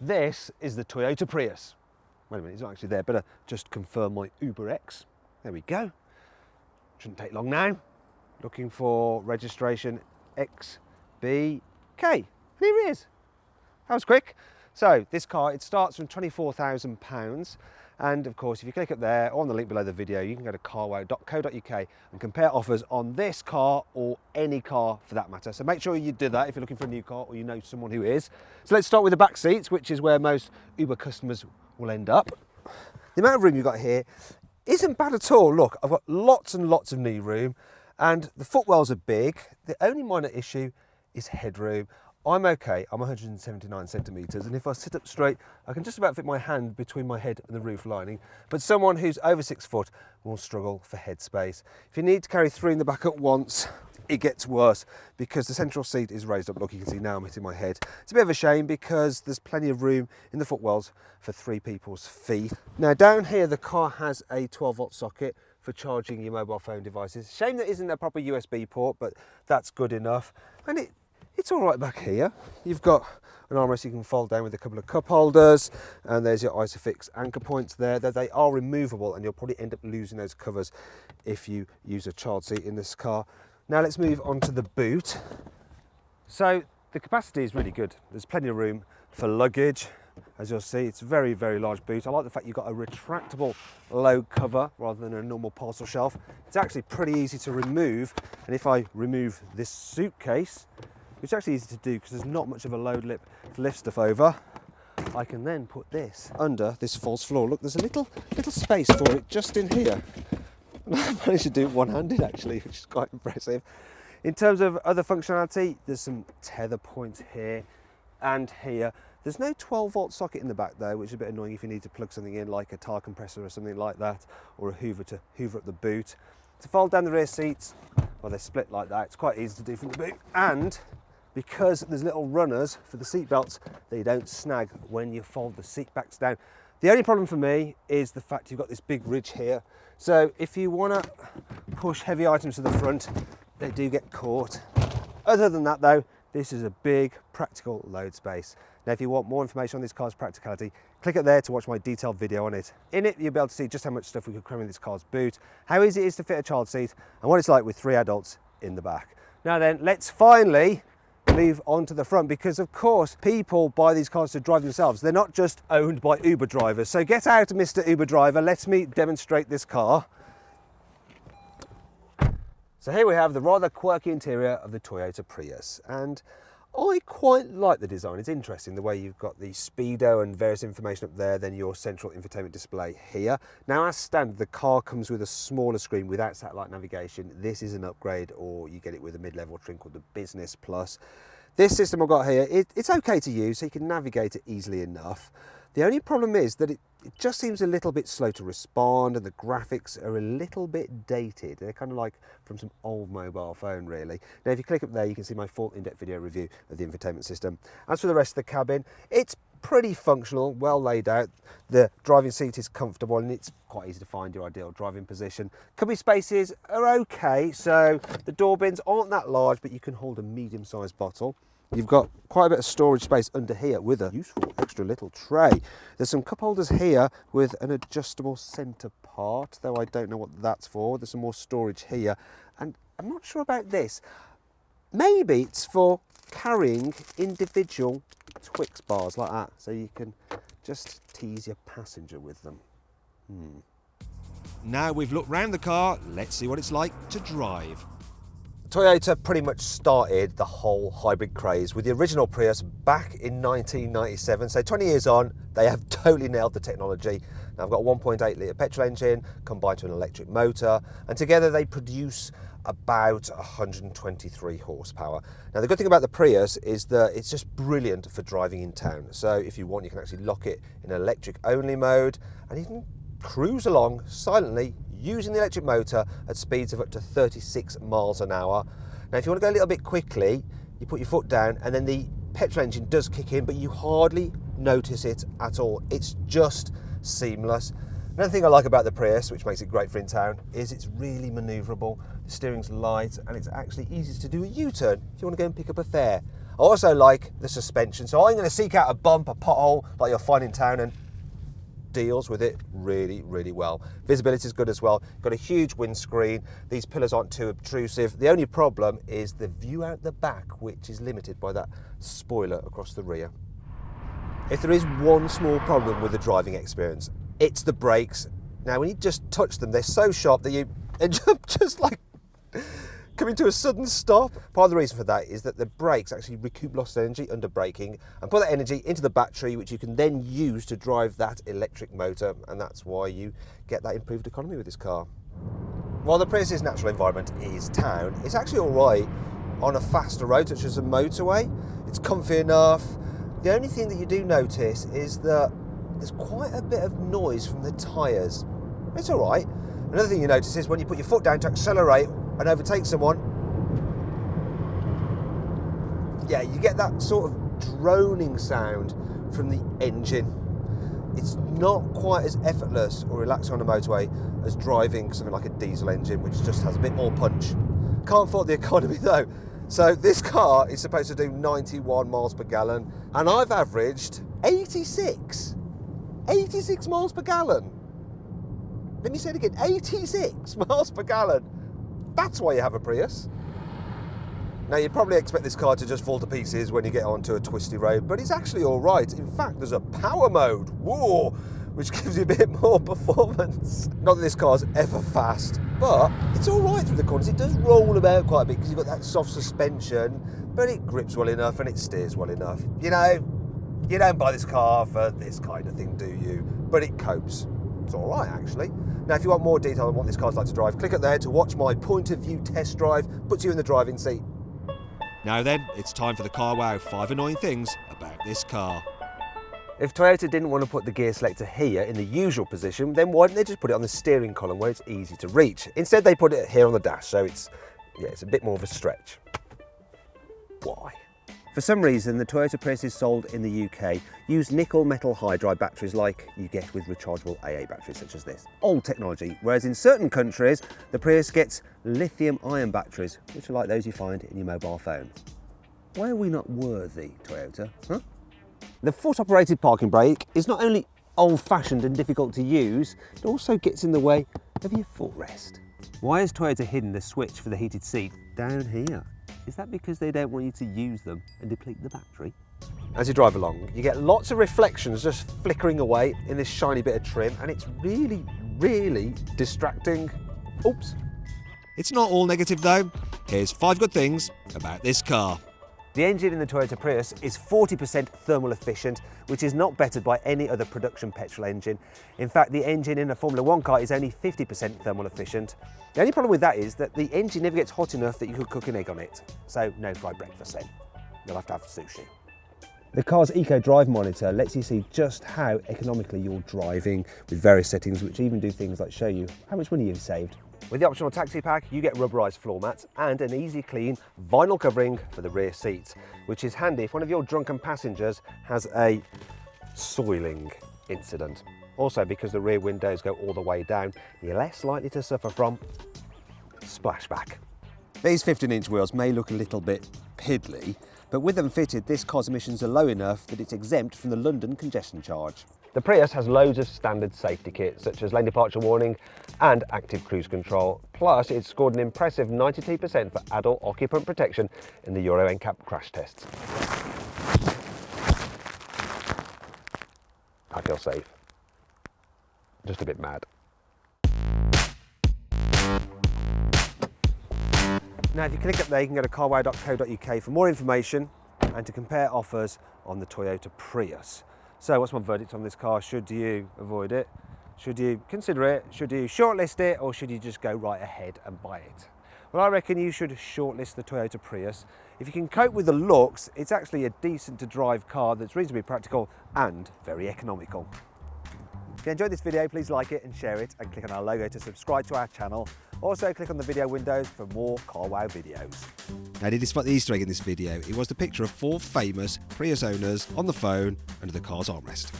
This is the Toyota Prius. Wait a minute, it's not actually there. Better just confirm my UberX. There we go. Shouldn't take long now. Looking for registration XBK. Here it is. That was quick. So this car, it starts from £24,000. And of course, if you click up there or on the link below the video, you can go to carwow.co.uk and compare offers on this car or any car for that matter. So make sure you do that if you're looking for a new car or you know someone who is. So let's start with the back seats, which is where most Uber customers will end up. The amount of room you've got here isn't bad at all. Look, I've got lots and lots of knee room and the footwells are big. The only minor issue is headroom. I'm okay, I'm 179 centimetres, and if I sit up straight, I can just about fit my hand between my head and the roof lining, but someone who's over 6 foot will struggle for headspace. If you need to carry 3 in the back at once, it gets worse because the central seat is raised up. Look, you can see now I'm hitting my head. It's a bit of a shame because there's plenty of room in the footwells for 3 people's feet. Now down here, the car has a 12-volt socket for charging your mobile phone devices. Shame there isn't a proper USB port, but that's good enough. And it's all right back here. You've got an armrest you can fold down with a couple of cup holders, and there's your Isofix anchor points there. They are removable, and you'll probably end up losing those covers if you use a child seat in this car. Now let's move on to the boot. So the capacity is really good. There's plenty of room for luggage. As you'll see, it's a very, very large boot. I like the fact you've got a retractable load cover rather than a normal parcel shelf. It's actually pretty easy to remove, and if I remove this suitcase, which is actually easy to do because there's not much of a load lip to lift stuff over, I can then put this under this false floor. Look, there's a little space for it just in here. I managed to do it one-handed actually, which is quite impressive. In terms of other functionality, there's some tether points here and here. There's no 12-volt socket in the back though, which is a bit annoying if you need to plug something in like a tire compressor or something like that, or a hoover to hoover up the boot. To fold down the rear seats, well, they're split like that. It's quite easy to do from the boot, and because there's little runners for the seat belts, they don't snag when you fold the seat backs down. The only problem for me is the fact you've got this big ridge here. So if you want to push heavy items to the front, they do get caught. Other than that though, this is a big practical load space. Now if you want more information on this car's practicality, click up there to watch my detailed video on it. In it, you'll be able to see just how much stuff we could cram in this car's boot, how easy it is to fit a child seat, and what it's like with 3 adults in the back. Now then, let's finally move on to the front, because of course people buy these cars to drive themselves. They're not just owned by Uber drivers. So get out, Mr. Uber driver, let me demonstrate this car. So here we have the rather quirky interior of the Toyota Prius, and I quite like the design. It's interesting the way you've got the speedo and various information up there, then your central infotainment display here. Now as standard, the car comes with a smaller screen without satellite navigation. This is an upgrade, or you get it with a mid-level trim called the Business Plus. This system I've got here, it's okay to use, so you can navigate it easily enough. The only problem is that it just seems a little bit slow to respond, and the graphics are a little bit dated. They're kind of like from some old mobile phone, really. Now, if you click up there, you can see my full in-depth video review of the infotainment system. As for the rest of the cabin, it's pretty functional, well laid out. The driving seat is comfortable, and it's quite easy to find your ideal driving position. Cubby spaces are okay, so the door bins aren't that large, but you can hold a medium-sized bottle. You've got quite a bit of storage space under here with a useful extra little tray. There's some cup holders here with an adjustable centre part, though I don't know what that's for. There's some more storage here, and I'm not sure about this. Maybe it's for carrying individual Twix bars like that, so you can just tease your passenger with them. Now we've looked round the car, let's see what it's like to drive. Toyota pretty much started the whole hybrid craze with the original Prius back in 1997. So 20 years on, they have totally nailed the technology. Now I've got a 1.8 litre petrol engine combined to an electric motor, and together they produce about 123 horsepower. Now the good thing about the Prius is that it's just brilliant for driving in town. So if you want, you can actually lock it in electric only mode, and you can cruise along silently using the electric motor at speeds of up to 36 miles an hour. Now if you want to go a little bit quickly, you put your foot down and then the petrol engine does kick in, but you hardly notice it at all. It's just seamless. Another thing I like about the Prius, which makes it great for in town, is it's really manoeuvrable. The steering's light, and it's actually easy to do a U-turn if you want to go and pick up a fare. I also like the suspension. So I'm going to seek out a bump, a pothole like you'll find in town, and deals with it really, really well. Visibility is good as well. Got a huge windscreen. These pillars aren't too obtrusive. The only problem is the view out the back, which is limited by that spoiler across the rear. If there is one small problem with the driving experience, it's the brakes. Now, when you just touch them, they're so sharp that you end up just like coming to a sudden stop. Part of the reason for that is that the brakes actually recoup lost energy under braking and put that energy into the battery, which you can then use to drive that electric motor, and that's why you get that improved economy with this car. While the Prius's natural environment is town, it's actually all right on a faster road such as a motorway. It's comfy enough. The only thing that you do notice is that there's quite a bit of noise from the tyres. It's all right. Another thing you notice is when you put your foot down to accelerate and overtake someone, yeah, you get that sort of droning sound from the engine. It's not quite as effortless or relaxing on a motorway as driving something like a diesel engine, which just has a bit more punch. Can't fault the economy though. So this car is supposed to do 91 miles per gallon, and I've averaged 86 miles per gallon. Let me say it again, 86 miles per gallon. That's why you have a Prius. Now, you'd probably expect this car to just fall to pieces when you get onto a twisty road, but it's actually all right. In fact, there's a power mode, whoa, which gives you a bit more performance. Not that this car's ever fast, but it's all right through the corners. It does roll about quite a bit because you've got that soft suspension, but it grips well enough and it steers well enough. You know, you don't buy this car for this kind of thing, do you? But it copes. It's all right, actually. Now, if you want more detail on what this car's like to drive, click up there to watch my point of view test drive. Puts you in the driving seat. Now then, it's time for the CarWow 5 annoying things about this car. If Toyota didn't want to put the gear selector here in the usual position, then why didn't they just put it on the steering column where it's easy to reach? Instead, they put it here on the dash, so it's a bit more of a stretch. Why? For some reason, the Toyota Priuses sold in the UK use nickel metal hydride batteries like you get with rechargeable AA batteries such as this. Old technology, whereas in certain countries, the Prius gets lithium-ion batteries, which are like those you find in your mobile phone. Why are we not worthy, Toyota? Huh? The foot-operated parking brake is not only old-fashioned and difficult to use, it also gets in the way of your footrest. Why has Toyota hidden the switch for the heated seat down here? Is that because they don't want you to use them and deplete the battery? As you drive along, you get lots of reflections just flickering away in this shiny bit of trim, and it's really, really distracting. Oops. It's not all negative though. Here's 5 good things about this car. The engine in the Toyota Prius is 40% thermal efficient, which is not bettered by any other production petrol engine. In fact, the engine in a Formula 1 car is only 50% thermal efficient. The only problem with that is that the engine never gets hot enough that you could cook an egg on it. So no fried breakfast then. You'll have to have sushi. The car's Eco Drive Monitor lets you see just how economically you're driving with various settings, which even do things like show you how much money you've saved. With the optional taxi pack, you get rubberised floor mats and an easy clean vinyl covering for the rear seats, which is handy if one of your drunken passengers has a soiling incident. Also, because the rear windows go all the way down, you're less likely to suffer from splashback. These 15-inch wheels may look a little bit piddly, but with them fitted, this car's emissions are low enough that it's exempt from the London congestion charge. The Prius has loads of standard safety kits, such as lane departure warning and active cruise control. Plus, it's scored an impressive 92% for adult occupant protection in the Euro NCAP crash tests. I feel safe. Just a bit mad. Now, if you click up there, you can go to carwow.co.uk for more information and to compare offers on the Toyota Prius. So what's my verdict on this car? Should you avoid it? Should you consider it? Should you shortlist it? Or should you just go right ahead and buy it? Well, I reckon you should shortlist the Toyota Prius. If you can cope with the looks, it's actually a decent to drive car that's reasonably practical and very economical. If you enjoyed this video, please like it and share it and click on our logo to subscribe to our channel. Also click on the video windows for more CarWow videos. Now, did you spot the Easter egg in this video? It was the picture of 4 famous Prius owners on the phone under the car's armrest.